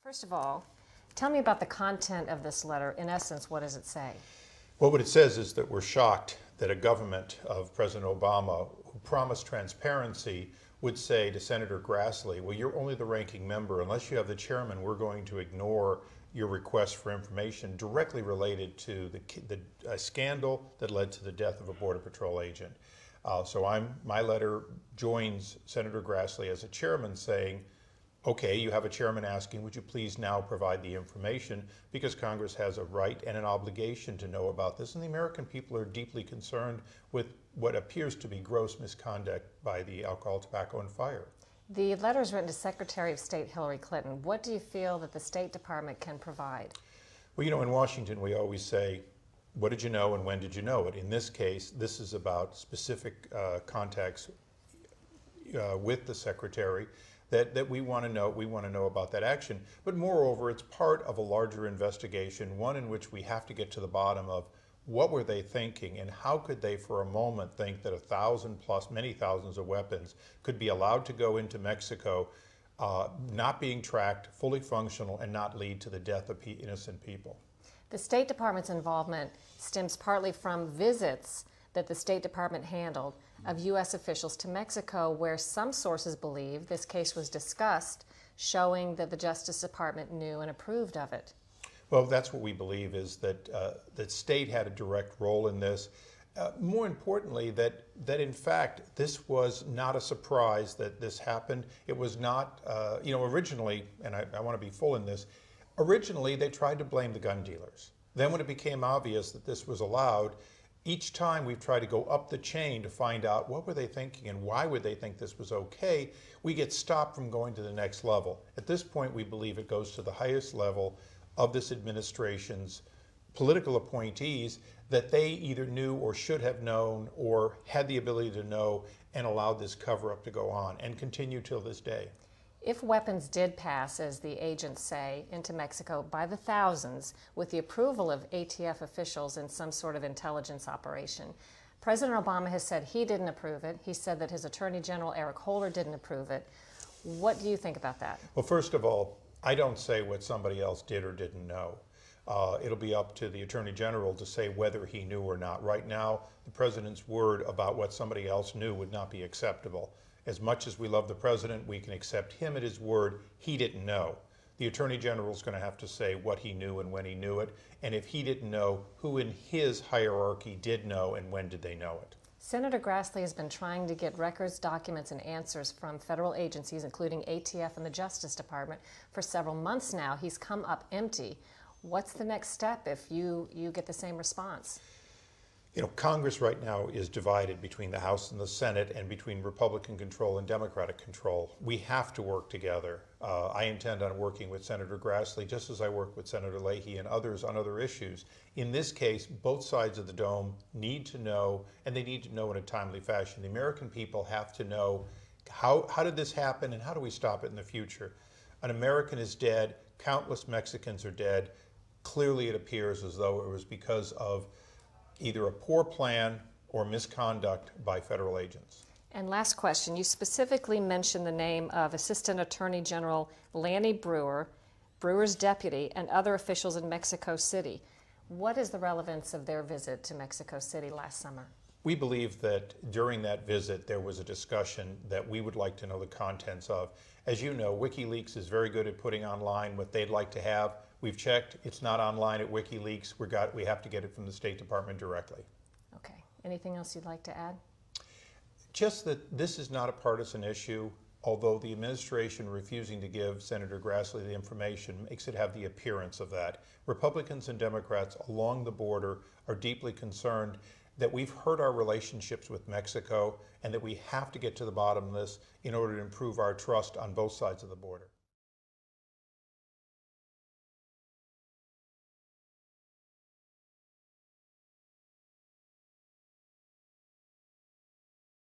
First of all, tell me about the content of this letter. In essence, what does it say? Well, what it says is that we're shocked that a government of President Obama, who promised transparency, would say to Senator Grassley, well, you're only the ranking member. Unless you have the chairman, we're going to ignore your request for information directly related to the scandal that led to the death of a Border Patrol agent. My letter joins Senator Grassley as a chairman saying, okay, you have a chairman asking, would you please now provide the information, because Congress has a right and an obligation to know about this, and the American people are deeply concerned with what appears to be gross misconduct by the Alcohol, Tobacco, and Fire. The letter is written to Secretary of State Hillary Clinton. What do you feel that the State Department can provide? Well, you know, in Washington, we always say, what did you know and when did you know it? In this case, this is about specific contacts with the Secretary that we want to know. We want to know about that action. But moreover, it's part of a larger investigation, one in which we have to get to the bottom of what were they thinking and how could they for a moment think that 1,000 plus, many thousands of weapons could be allowed to go into Mexico, not being tracked, fully functional, and not lead to the death of innocent people. The State Department's involvement stems partly from visits that the State Department handled of U.S. officials to Mexico, where some sources believe this case was discussed, showing that the Justice Department knew and approved of it. Well, that's what we believe, is that that state had a direct role in this. More importantly, that in fact this was not a surprise that this happened. It was not, originally, and I want to be full in this, originally they tried to blame the gun dealers. Then when it became obvious that this was allowed, each time we've tried to go up the chain to find out what were they thinking and why would they think this was okay, we get stopped from going to the next level. At this point, we believe it goes to the highest level of this administration's political appointees, that they either knew or should have known or had the ability to know and allowed this cover-up to go on and continue till this day. If weapons did pass, as the agents say, into Mexico by the thousands with the approval of ATF officials in some sort of intelligence operation, President Obama has said he didn't approve it. He said that his Attorney General Eric Holder didn't approve it. What do you think about that? Well, first of all, I don't say what somebody else did or didn't know. It'll be up to the Attorney General to say whether he knew or not. Right now, the President's word about what somebody else knew would not be acceptable. As much as we love the President, we can accept him at his word. He didn't know. The Attorney General is going to have to say what he knew and when he knew it. And if he didn't know, who in his hierarchy did know and when did they know it? Senator Grassley has been trying to get records, documents, and answers from federal agencies, including ATF and the Justice Department, for several months now. He's come up empty. What's the next step if you get the same response? You know, Congress right now is divided between the House and the Senate and between Republican control and Democratic control. We have to work together. I intend on working with Senator Grassley just as I work with Senator Leahy and others on other issues. In this case, both sides of the dome need to know, and they need to know in a timely fashion. The American people have to know how did this happen and how do we stop it in the future? An American is dead. Countless Mexicans are dead. Clearly, it appears as though it was because of either a poor plan or misconduct by federal agents. And last question, you specifically mentioned the name of Assistant Attorney General Lanny Breuer, Brewer's deputy, and other officials in Mexico City. What is the relevance of their visit to Mexico City last summer? We believe that during that visit there was a discussion that we would like to know the contents of. As you know, WikiLeaks is very good at putting online what they'd like to have. We've checked, it's not online at WikiLeaks. We have to get it from the State Department directly. Okay. Anything else you'd like to add? Just that this is not a partisan issue, although the administration refusing to give Senator Grassley the information makes it have the appearance of that. Republicans and Democrats along the border are deeply concerned that we've hurt our relationships with Mexico and that we have to get to the bottom of this in order to improve our trust on both sides of the border.